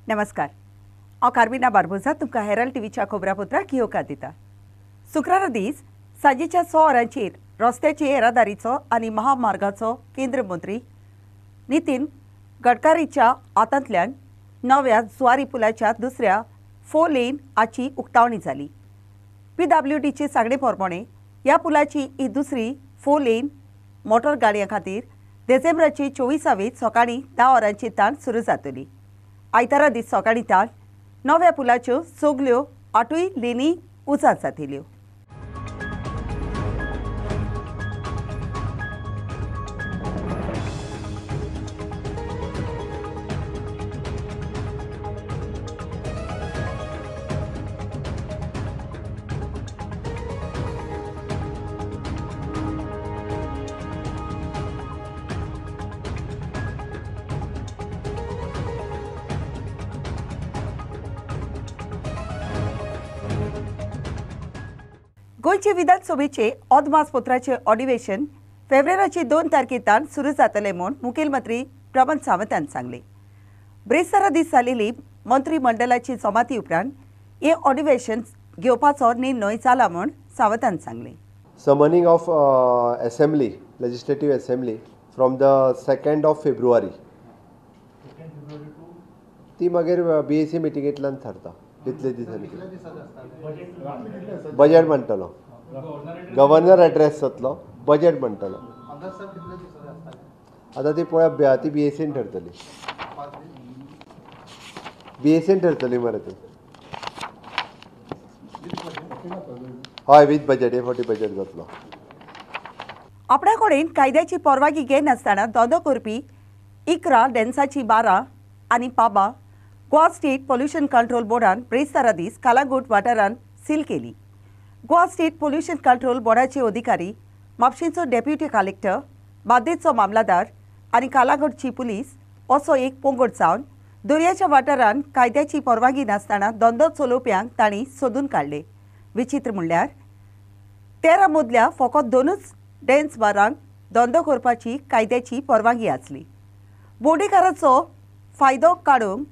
नमस्कार। हांव कार्मिना बार्बोजा तुमकां हेरल्ड टीव्हीच्या खबरापत्राक येवकार दिता। शुक्रारा दीस सांजेच्या 6 वरांचेर रस्त्याची येरादारीचो आनी महामार्गाचो केंद्र मंत्री नितीन गडकरीच्या हातांतल्यान नव्या जुवारी पुलाच्या दुसऱ्या 4 लेन हाची उक्तावणी जाली। PWDचे सांगणे प्रमाणे ह्या पुलाची ही दुसरी 4 लेन मोटर गाडयां खातीर डिसेंबराचे 24 सकाळीं 10 वरांचेर सुरू जातली। आयतारा दीस सकाळीं नव्या पुलाच्यो सगल्यो 8 लेनी उजार जातल्यो। गोंयचे विधानसभेचे अदमासपत्राचे अधिवेशन फेब्रुवारीचे 2 तारखेर सुरू जातले म्हूण मुखेलमंत्री प्रमोद सावंतान सांगले। ब्रेस्तारा दीस जाल्ली मंत्रिमंडळाची जमाती उपरांत हे अधिवेशन घेवपाचो निर्णय जाला म्हूण सावंतान सांगले। Summoning of assembly, legislative assembly from the 2nd of February. ती मागीर BAC मिटिंगेंतल्यान थारता कितले दिसांनी बजेट म्हणटलो, गव्हर्नर एड्रेस जातलो, बजेट म्हणटलो। आतां ती पळय ती BACन ठरतली, BACन ठरतली मरे ती। हय विथ बजेट हे फावटी बजेट जातलो। आपणा कडेन कायद्याची परवानगी घेनासतना धंदो करपी इकरा डेन्साची बारा आनी पाबा गोवा स्टेट पोल्युशन कंट्रोल बोर्डान ब्रेस्तारा दीस कालागूट वाठारांत सील केली। गोवा स्टेट पोल्युशन कंट्रोल बोर्डाचे अधिकारी, म्हापशेंचो डेप्युटी कलेक्टर, बार्देसचो मामलादार आनी कालागूटची पुलीस असो एक पंगड जावन दर्याच्या वाठारांत कायद्याची परवानगी नासतना धंदो चलोवप्यांक तांणी सोदून काडले। विचित्र म्हणल्यार 13 मदल्या फकत 2च डेन्स बारांक धंदो करपाची कायद्याची परवानगी आसली। बोडेकाराचो फायदो काडूंक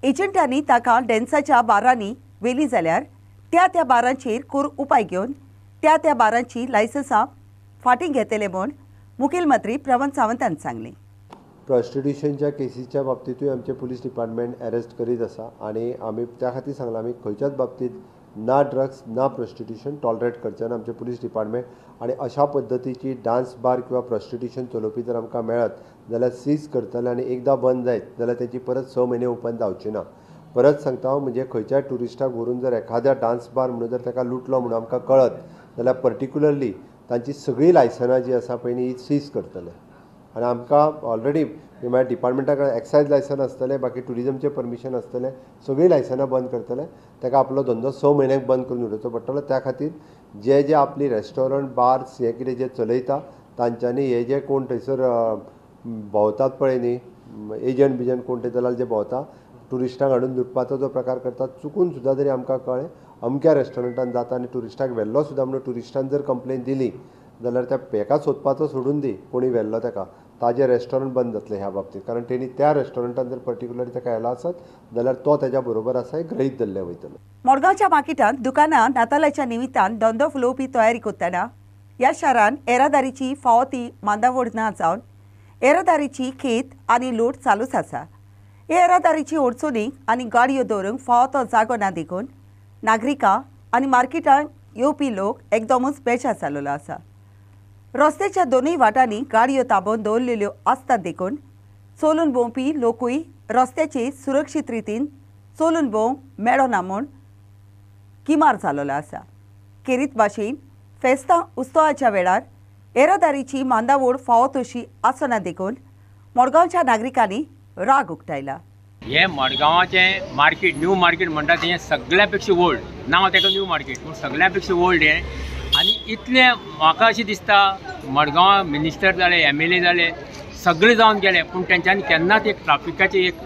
एजंटांनी ताका डेन्साच्या बारांनी वेली जाल्यार त्या बारांचेर कूर उपाय घेवन त्या बारांची लायसन्सां फाटीं घेतले म्हूण मुखेलमंत्री प्रमोद सावंतान सांगले। प्रॉस्टिट्युशनच्या केसीच्या बाबतींतूय आमचे पुलीस डिपार्टमेंट अरेस्ट करीत आसा आनी आमी त्या खातीर सांगलां आमी खंयच्याच बाबतींत ना ड्रग्स ना प्रॉस्टिट्युशन टॉलरेट करचें ना आमचे पुलीस डिपार्टमेंट। आनी अशा पद्दतीची डान्स बार किंवा प्रॉस्टिट्युशन चलोवपी जर आमकां मेळत जाल्यार सीज करतले आनी एकदां बंद जायत जाल्यार तेची परत 6 म्हयने ओपन जावची ना। परत सांगता हांव म्हणजे खंयच्याय ट्युरिस्टाक व्हरून जर एखाद्या डान्स बार म्हणून जर ताका लुटलो म्हणून आमकां कळत जाल्यार पर्टिक्युलरली तांची सगळीं लायसनां जी आसा पळय ही सीज करतले। आनी आमकां ऑलरेडी म्हळ्यार डिपार्टमेंटा कडेन एक्सायज लायसन आसतलें, बाकी ट्युरिजमचें परमिशन आसतलें, सगळीं लायसनां बंद करतले। ताका आपलो धंदो 6 म्हयन्याक बंद करून उडोवचो पडटलो। त्या खातीर जे आपली रेस्टॉरंट बार्स हे कितें जे चलयता तांच्यांनी हे जे कोण थंयसर भोंवतात पळय न्ही एजंट बिजंट कोण ते दलाल जे भोंवता ट्युरिस्टांक हाडून लुटपाचो जो प्रकार करतात चुकून सुद्दां जरी आमकां कळ्ळें अमक्या रेस्टॉरंटान जाता आनी ट्युरिस्टाक व्हेल्लो सुद्दां म्हणून ट्युरिस्टान जर कंप्लेन दिली जाल्यार त्या हेका सोदपाचो सोडून दी कोणी व्हेल्लो ताका ताजें रेस्टॉरंट बंद जातलें ह्या बाबतींत। कारण तेणी त्या रेस्टॉरंटान जर पर्टिक्युलरली ताका येला आसत जाल्यार तो तेज्या बरोबर आसा गृहीत धरले वयतलो। मडगांवच्या मार्केटांत दुकानां नातालाच्या निमित्तान धंदो फुलोवपी तयारी करतना ह्या शारांत येरादारीची फावो ती मांदावड ना जावन येरादारीची खेत आनी लूट चालूच आसा। हे येरादारीची अडचणी आनी गाडयो दवरूंक फावो तो जागो ना देखून नागरिकां आनी मार्केटांत येवपी लोक एकदमूच बेजार जाल्लो आसा। रस्त्याच्या दोनूय वाटांनी गाडयो ताबोवन दवरलेल्यो आसतात देखून चलून भोंवपी लोकूय रस्त्याचे सुरक्षीत रितीन चलून भोवंक मेळना म्हूण किमार जाल्लो आसा। खेरीत भाशेन फेस्तां उत्सवाच्या वेळार येरादारीची मांदावड फावो तशी आसना देखून मडगांवच्या नागरिकांनी राग उक्तायला। हे मडगांवाचें मार्केट न्यू मार्केट म्हणटा तें सगळ्या पेक्षा ओल्ड नांव तेका न्यू मार्केट पूण सगळ्या पेक्षा ओल्ड हें आनी इतलें म्हाका अशें दिसता मडगांवा मिनिस्टर जाले MLA जाले सगळे जावन गेले पूण तेंच्यांनी केन्नाच एक ट्राफिकाचे एक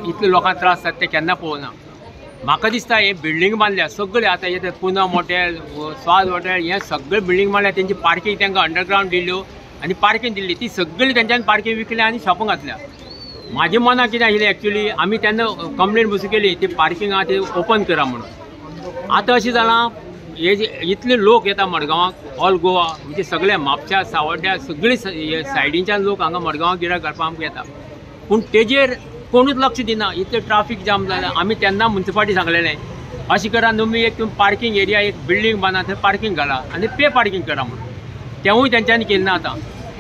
इतले लोकांक त्रास जाता ते केन्ना पळोवना। म्हाका दिसता हे बिल्डींग बांदल्या सगळे आतां हे पूनम हॉटेल स्वाद हॉटेल हे सगळे बिल्डींग बांदल्या तेंची पार्किंग तांकां अंडरग्रावंड दिल्ल्यो आनी पार्किंग दिल्ली ती सगळी तेंच्यांनी पार्किंग विकल्या आनी शॉपां घातल्या। माझे मनाक कितें आशिल्लें एक्चुअली आमी तेन्ना कंप्लेंट बसून केली ती पार्किंग आहा ती ओपन करा म्हणून. आतां अशें जालां हे जे इतले लोक येता मडगांवाक ऑल गोवा म्हणजे सगळे म्हापश्या सावड्ड्या सगळी सायडींच्यान लोक हांगा मडगांवाक गिरायक घालपाक आमकां येता पूण तेजेर कोणूच लक्ष दिना. इतले ट्राफीक जाम जाला. आमी तेन्ना म्युनिसिपालिटी सांगलेलें अशें करा तुमी एक पार्किंग एरिया एक बिल्डींग बांदा थंय पार्किंग घाला आनी पे पार्किंग करा म्हणून. तेवूय तेंच्यांनी केलें ना. आतां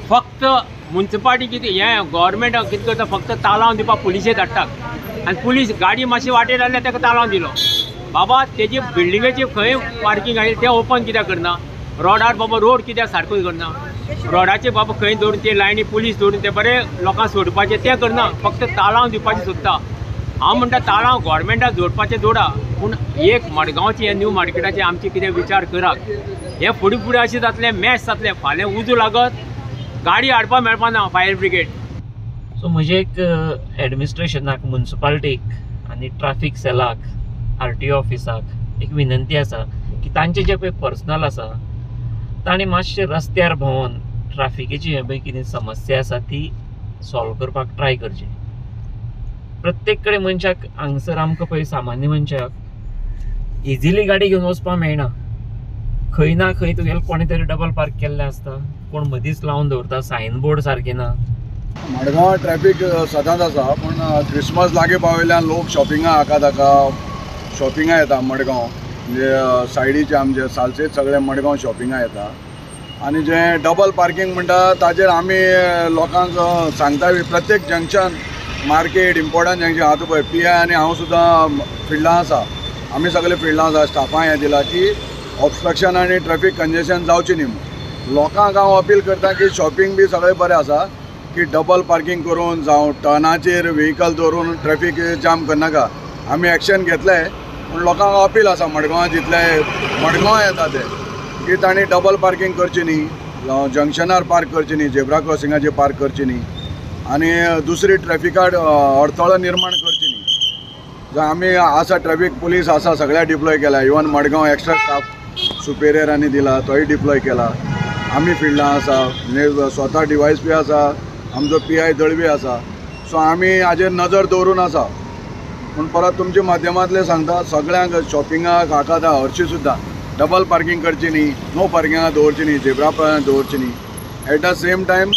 फक्त म्युनिसिपालिटी कितें हें गव्हर्मेंट कितें करता फक्त तालांव दिवपाक पुलिशे धाडटात आनी पुलीस गाडी मातशी वाटेर आसल्यार ताका तालांव दिलो. बाबा तेजे बिल्डिंगेचे खंय पार्किंग आहे तें ओपन कित्याक करना. रोडार बाबा रोड कित्याक सारको करना. रोडाचे बाबा खंय दवरून ते लायनी पुलीस दवरून ते बरे लोकांक सोडपाचें तें करना. फक्त तालांव दिवपाचें सोदता. हांव म्हणटा तालांव गव्हर्मेंटाक जोडपाचें जोडा पूण एक मडगांवचे हे न्यू मार्केटाचे आमचे कितें विचार करात. हे फुडें फुडें अशें जातलें मॅच जातलें. फाल्यां उजो लागत गाडी हाडपाक मेळपाना फायर ब्रिगेड. सो म्हजे एक एडमिनिस्ट्रेशनाक म्युनिसिपालिटीक आनी ट्राफीक सेलाक RTO ऑफिसाक एक विनंती आसा की तांचे जे पळय पर्सनल आसा तांणी मातशे रस्त्यार भोंवन ट्राफिकेची हे पळय कितें समस्या आसा ती सॉल्व करपाक ट्राय करचे. प्रत्येक कडेन मनशाक हांगसर आमकां पळय सामान्य मनशाक इजिली गाडी घेवन वचपाक मेळना. खंय ना खंय तुगेलें कोणें तरी डबल पार्क केल्लें आसता कोण मदींच लावन दवरता. सायन बोर्ड सारके ना. मडगांव ट्रॅफिक सदांच आसा पूण क्रिसमस लागीं पावयल्यान लोक शॉपिंगा हाका ताका शॉपिंगा येता मडगांव म्हणजे सायडीचे आमचे सालसेत सगळे मडगांव शॉपिंगा येता आनी जे डबल पार्किंग म्हणटा ताजेर आमी लोकांक सांगता प्रत्येक जंक्शन मार्केट इम्पॉर्टंट जंक्शन आतां पळय PI आनी हांव सुद्दां फिल्डां आसा. आमी सगळे फिल्डां आसा स्टाफांक हें दिलां की ऑब्स्ट्रक्शन आनी ट्रॅफिक कंजेशन जावचें न्ही म्हणून. लोकांक हांव अपील करता की शॉपिंग बी सगळें बरें आसा की डबल पार्किंग करून जावं टर्नाचेर व्हेहिकल दवरून ट्रॅफिक जाम करनाका. आमी एक्शन घेतलें पूण लोकांक अपील आसा मडगांवां जितले मडगांव येता ते की तांणी डबल पार्किंग करची न्ही जंक्शनार पार्क करची न्ही झेब्रा क्रॉसिंगाचेर पार्क करची न्ही आनी दुसरी ट्रॅफिकाक अडथळो निर्माण करची न्ही. जर आमी आसा ट्रॅफिक पुलीस आसा सगळ्या डिप्लॉय केला. इवन मडगांव एक्स्ट्रा स्टाफ सुपेरियरांनी दिला तोय डिप्लॉय केला. आमी फिल्डां आसा म्हणजे स्वता DYSP आसा आमचो PI दळवी आसा. सो आमी हाजेर नजर दवरून आसा. पूण परत तुमच्या माध्यमांतले सांगता सगळ्यांक शॉपिंगाक हाका हरशीं सुद्दां डबल पार्किंग करची न्ही नो पार्किंगाक दवरची न्ही झेब्रा पार्किंगाक दवरची न्ही. एट द सेम टायम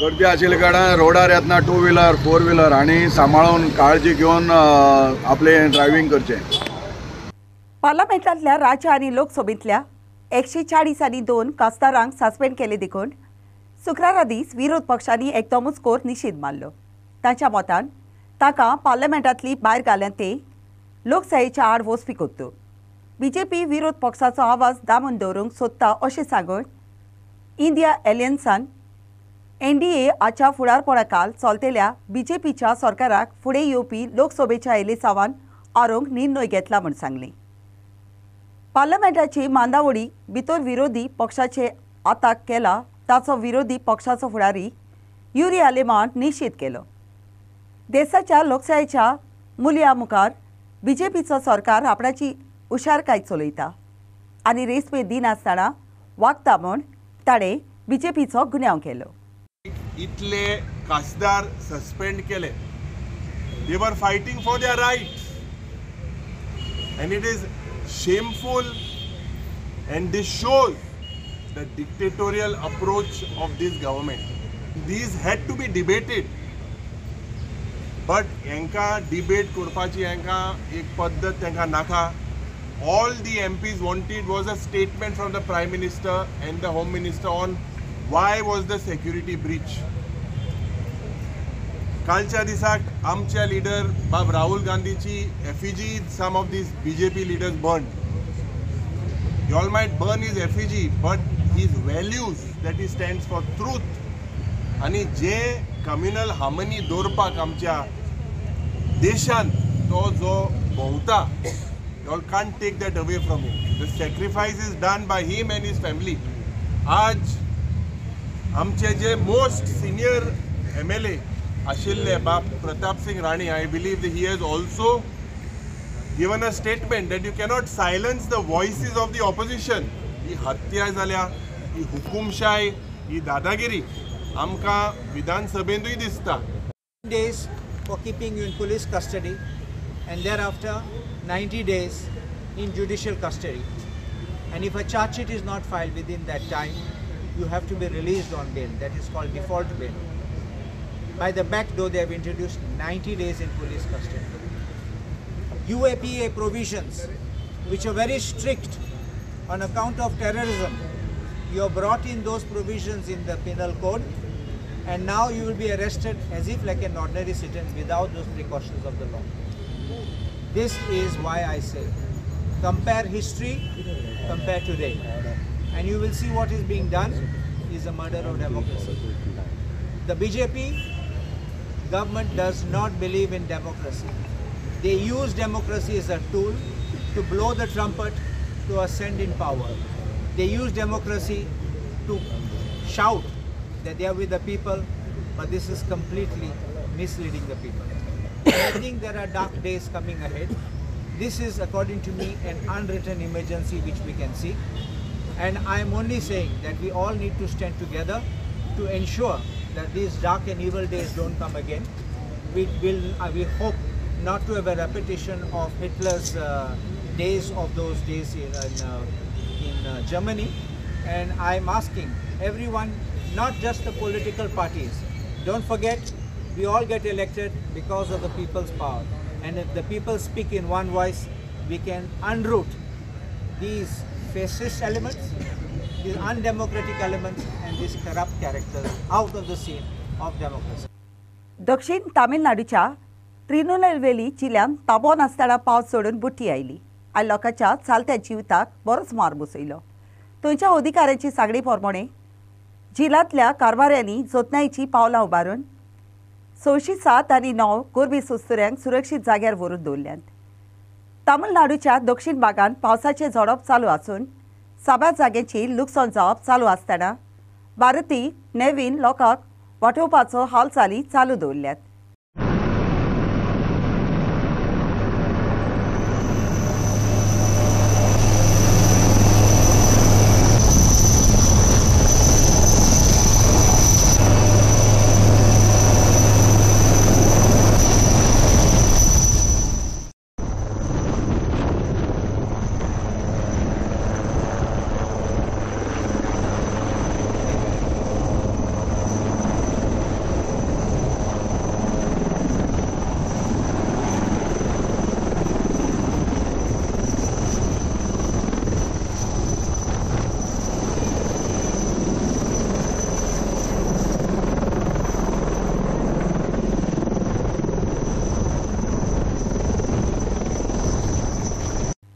गर्दी आशिल्ल्या कारणान रोडार येतना 2 व्हिलर 4 व्हिलर आनी सांबाळून काळजी घेवन आपले ड्रायव्हिंग करचें. पार्लमेंटांतल्या राज्य आनी लोकसभेंतल्या 140 खासदारांक सस्पेंड केले देखून शुक्रारा दीस विरोध पक्षांनी एकदमूच निषेध मारलो. तांच्या मतान ताका पार्लमेंटांतली भायर घाल्यात ते लोकशायेच्या आड वचपी कोत्तो. BJP विरोध पक्षाचो आवाज दामून दवरूंक सोदता अशें सांगून इंडिया एलियन्सान NDA हाच्या फुडारपणाखाल चलतेल्या BJPच्या सरकाराक फुडें येवपी लोकसभेच्या इलेक्शनांत हारोवंक निर्णय घेतला म्हूण सांगलें. पार्लमेंटाची मांदावळी भितर विरोधी पक्षाचे आताक केला ताचो विरोधी पक्षाचो फुडारी युरी आलेमान निश्चित केलो. देशाच्या लोकशायेच्या मुल्या मुखार BJPचो सरकार आपणाची हुशारकाय चलयता आनी रेस्पेद दिनासतना वागता म्हूण ताणें BJPचो गुन्यांव केलो. इतले खासदार सस्पेंड केले. दे वर fighting for their rights and it is shameful and this shows the dictatorial approach of this government. These had to be debated, but यांका debate करपाची यांका एक पद्धत त्यांका नाका. All the MPs wanted was a statement from the Prime Minister and the Home Minister on why was the security breach. कालच्या दिसाक आमच्या leader बाब राहुल गांधीची effigy some of these BJP leaders burned. You all might burn his effigy, but his values that he stands for truth आणि जे communal harmony दवरपाक आमच्या देशान तो जो भोंवता, you all can't take that away from him. The sacrifice is done by him and his family. आज आमचे जे most senior MLA आशिल्ले बाब Pratap Singh Rane, I believe that he has also given a statement that you cannot silence the voices of the opposition. ही हत्या जाल्या, ही हुकुमशाही, ही दादागिरी आमकां विधानसभेंतूय दिसता. days for keeping you in police custody, and thereafter 90 days in judicial custody. And if a charge sheet is not filed within that time, you have to be released on bail. That is called default bail. By the back door, they have introduced 90 days in police custody. UAPA provisions, which are very strict on account of terrorism, you have brought in those provisions in the penal code, and now you will be arrested as if like an ordinary citizen without those precautions of the law. This is why I say, compare history, compare today, and you will see what is being done is a murder of democracy. The BJP government does not believe in democracy. They use democracy as a tool to blow the trumpet to ascend in power. They use democracy to shout that they are with the people, but this is completely misleading the people. I think there are dark days coming ahead. This is, according to me, an unwritten emergency which we can see. And I am only saying that we all need to stand together to ensure that these dark and evil days don't come again. We hope not to have a repetition of Hitler's days of those days in Germany. And I'm asking everyone, not just the political parties. Don't forget, we all get elected because of the people's power. And if the people speak in one voice, we can unroot these fascist elements, these undemocratic elements, and these corrupt characters out of the scene of democracy. दक्षिण तामिळनाडूच्या त्रिनुनेलवेली जिल्ह्यात ताबो नासतना पावस सोडून बुट्टी oily आनी लोकांच्या चालत्या जिविताक बरोच मार बसयलो. थंयच्या अधिकाऱ्यांची सांगणे प्रमाणे जिल्ह्यातल्या कारभाऱ्यांनी जोतनायेची पावलां उबारून 607 आनी 9 गोरबी सोस्तुऱ्यांक सुरक्षीत जाग्यार व्हरून दवरल्यात. तामिळनाडूच्या दक्षिण भागांत पावसाचें झडप चालू आसून सगळ्या जाग्यांची लुकसाण जावप चालू आसतना भारतीय नेव्हीन लोकांक वाटावपाचो हालचाली चालू दवरल्यात.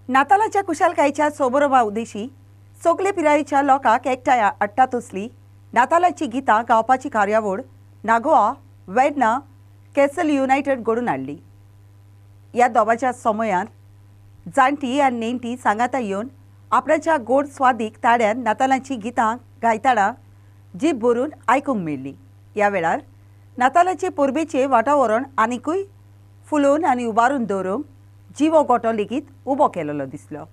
नातालाच्या कुशालकायेच्या सोबरोबा उद्देशी सगळे पिरायेच्या लोकांक एकठांय हाडटात असली नातालाची गितां गावपाची कार्यावळ नागोआ वेडना कॅसल युनायटेड घडून हाडली. ह्या दोबाच्या समयात जाणटी आनी नेणटी सांगाता येवन आपणाच्या गोड स्वादीक ताड्यान नातालांची गितां गायतना जीब भरून आयकूंक मेळ्ळी. ह्या वेळार नातालाचे परबेचें वातावरण आनिकूय फुलोवन आनी उबारून दवरूंक जीवो गोटो लेगीत उबो केलेलो दिसलो.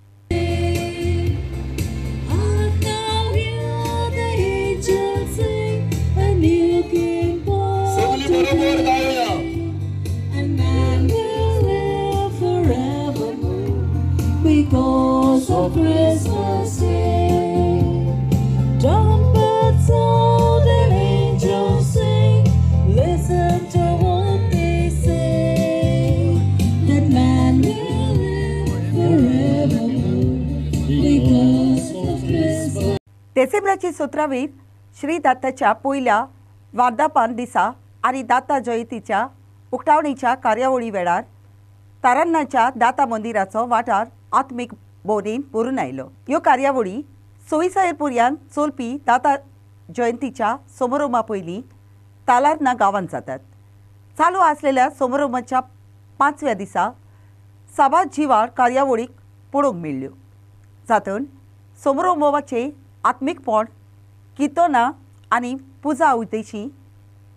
Because of Christmas Day, trumpets sound and angels sing. Listen to what they say. That man will live forevermore because of Christmas. डिसेंबराची 17वी Shri दत्ताच्या पयल्या वर्धापन दिसा आनी दाता जयंतीच्या उक्तावणीच्या कार्यावळी वेळार तारान्नाच्या दाता मंदिराचो वाठार आत्मीक भोवंडेन भरून आयलो. ह्यो कार्यावळी सोयीसायरपुर्यान चलपी दाता जयंतीच्या समारोहा पयलीं तालार्ना गांवांत जातात. चालू आसलेल्या समारोहाच्या 5व्या दिसा सभात जिवाळ कार्यावळीक पळोवंक मेळ्ळ्यो. जातून समारोहाचे आत्मीकपण किर्तनां आनी पुजा उद्देशी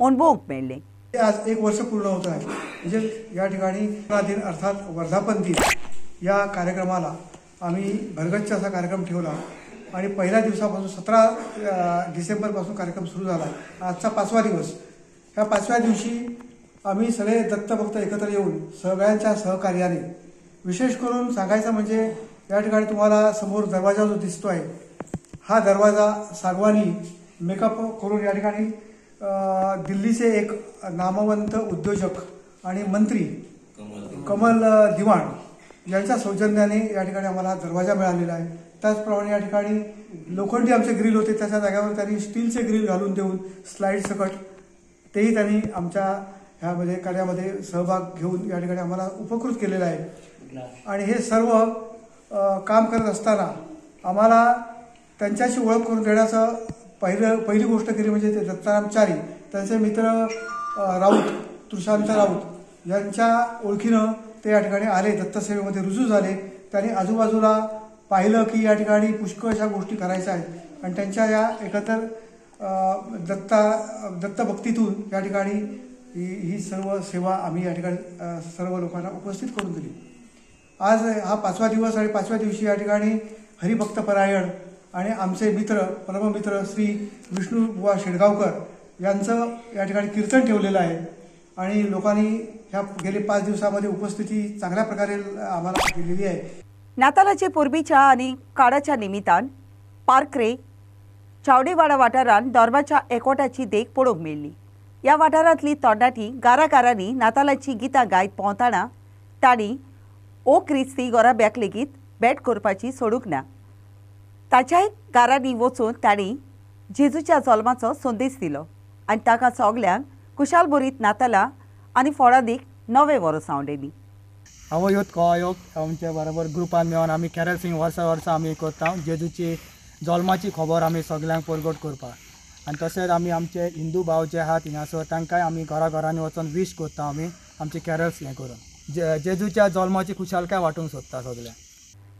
अणभवूंक मेळ्ळें. आज 1 वर्ष पूर्ण होत आहे. म्हणजे या ठिकाणी दिन अर्थात वर्धापन दिन या कार्यक्रमाला आम्ही भरगच्च असा कार्यक्रम ठेवला आणि पहिल्या दिवसापासून 17 डिसेंबरपासून कार्यक्रम सुरू झाला. आजचा 5वा दिवस. या 5व्या दिवशी आम्ही सगळे दत्तभक्त एकत्र येऊन सगळ्यांच्या सहकार्याने, विशेष करून सांगायचं म्हणजे या ठिकाणी तुम्हाला समोर दरवाजा जो दिसतो आहे, हा दरवाजा सागवानी मेकअप करून या ठिकाणी दिल्लीचे एक नामवंत उद्योजक आणि मंत्री कमल दिवाण यांच्या सौजन्याने या ठिकाणी आम्हाला दरवाजा मिळालेला आहे. त्याचप्रमाणे या ठिकाणी लोखंडी आमचे ग्रिल होते, त्याच्या जागेवर त्यांनी स्टीलचे ग्रिल घालून देऊन स्लाईड सकट तेही त्यांनी आमच्या ह्यामध्ये कार्यामध्ये सहभाग घेऊन या ठिकाणी आम्हाला उपकृत केलेलं आहे. आणि हे सर्व काम करत असताना आम्हाला त्यांच्याशी ओळख करून देण्याचं पहिली गोष्ट केली म्हणजे ते दत्ताराम चारी, त्यांचे मित्र राऊत, तुषांत राऊत यांच्या ओळखीनं ते या ठिकाणी आले, दत्तसेवेमध्ये रुजू झाले. त्यांनी आजूबाजूला पाहिलं की या ठिकाणी पुष्कळशा गोष्टी करायच्या आहेत आणि त्यांच्या या एकत्र दत्तभक्तीतून या ठिकाणी ही सर्व सेवा आम्ही या ठिकाणी सर्व लोकांना उपस्थित करून दिली. आज हा 5वा दिवस आणि 5व्या दिवशी या ठिकाणी हरिभक्तपरायण आणि आमचे मित्र परममित्र श्री विष्णुबुवा शेडगावकर यांचं या ठिकाणी कीर्तन ठेवलेलं आहे आणि लोकांनी ह्या गेले 5 दिवसामध्ये उपस्थिती चांगल्या प्रकारे आम्हाला दिलेली आहे. नातालाचे पूर्वीच्या आणि काळाच्या निमित्तान पारक्रे चावडेवाडा वाठारांत धर्माच्या एकवटाची देख पळोवंक मेळ्ळी. ह्या वाठारांतली तरणाटी गारागारांनी नातालाची गितां गायत पावतना तांणी ओ क्रिस्ती गोराब्याक लेगीत भेट करपाची सोडूंक ना. ताच्याय गारांनी वचून तांणी जेजूच्या जल्माचो संदेश दिलो आनी ताका सगल्यांक कुशालबरीत नातालां आनी फळादीक नवे वर्स आवडेली. हांव ह्योत कोयोग आमच्या बरोबर ग्रुपान मेळोन आमी कॅरल सिंग वर्सा आमी करता जेजूची जल्माची खबर आमी सगल्यांक परगट करपाक. आनी तशेंच आमी आमचे हिंदू भाव जे आहात हिंगासर तांकांय आमी घराघरांनी वचून विश करता आमी आमचे कॅरल्स हें करून जेजूच्या जल्माची खुशालकाय वांटूंक सोदता सगळ्यांक.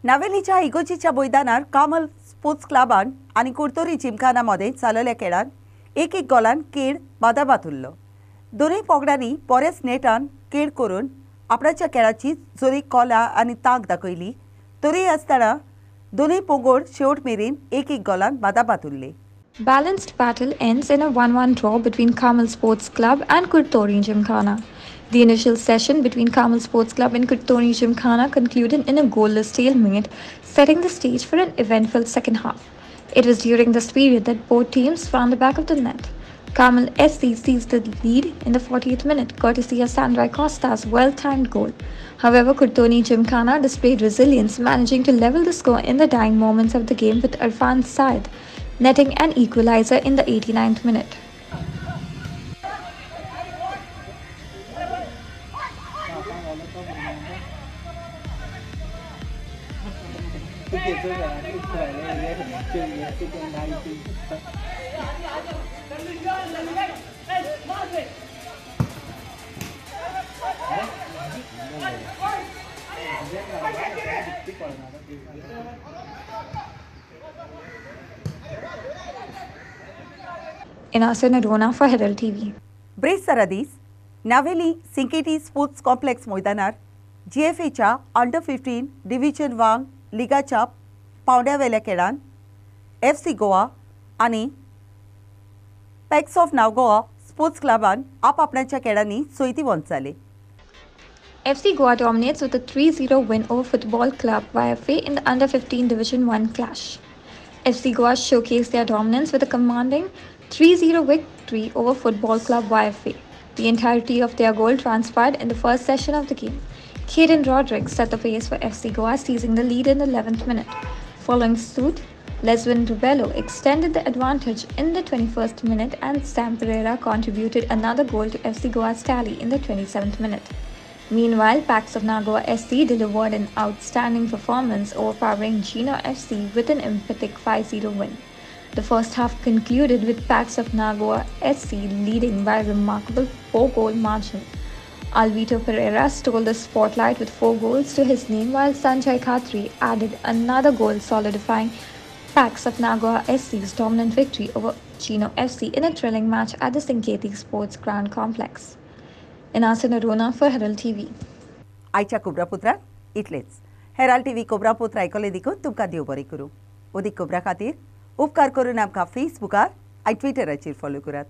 नावेलीच्या इगोजीच्या मैदानार कामल स्पोर्ट्स क्लबान आनी कुर्तोरी जिमखाना मदें जाल्ल्या खेळान एक गोलान खेळ बादाबाद उरलो. दोनूय पंगडांनी बरेच नेटान खेळ करून आपणाच्या खेळाची जोरी कोला आनी तांक दाखयली. तरी आसतना दोनूय पंगड शेवट मेरेन एक गोलान बादाबाद उरले. Balanced battle ends in a 1-1 draw between Carmel Sports Club and Kurtori Gymkhana. The initial session between Carmel Sports Club and Kurtori Gymkhana concluded in a goalless stalemate, setting the stage for an eventful second half. It was during this period that both teams found the back of the net. Carmel SC seized the lead in the 40th minute, courtesy of Sandrai Costa's well-timed goal. However, Kurtori Gymkhana displayed resilience, managing to level the score in the dying moments of the game with Irfan Said netting an equalizer in the 89th minute. Inasa Narona for Herald TV. ब्रेस सरादीस Navelim Sinquetim sports complex मैदानार GFAच्या under fifteen division 1 लिगाच्या पावंड्यावेल्या खेळान FC Goa आणि Pax of Nagoa sports क्लबान आपणाच्या खेळांनी चोयती वंच जाले. FC Goa dominates with a 3-0 win over Football Club YFA in the under-15 Division 1 clash. FC Goa showcased their dominance with a commanding 3-0 victory over Football Club YFA. The entirety of their goal transpired in the first session of the game. Caden Rodrigues set the pace for FC Goa, seizing the lead in the 11th minute. Following suit, Leswin Rubello extended the advantage in the 21st minute and Sam Pereira contributed another goal to FC Goa's tally in the 27th minute. Meanwhile, Pax of Nagoa SC delivered an outstanding performance, overpowering Gino FC with an emphatic 5-0 win. The first half concluded with Pax of Nagoa SC leading by a remarkable 4-goal margin. Alvito Pereira stole the spotlight with 4 goals to his name, while Sanjay Khatri added another goal, solidifying Pax of Nagoa SC's dominant victory over Chino FC in a thrilling match at the Sinketi Sports Ground Complex. Inasa Narona for Herald TV. आयच्या कोब्रापुत्रात इतलेच. Herald TV कोब्रापुत्र आयकले देखून तुमकां देव बरें करूं. अदीक खबरां खातीर उपकार करून आमकां फेसबुकार आनी ट्विटराचेर फॉलो करात.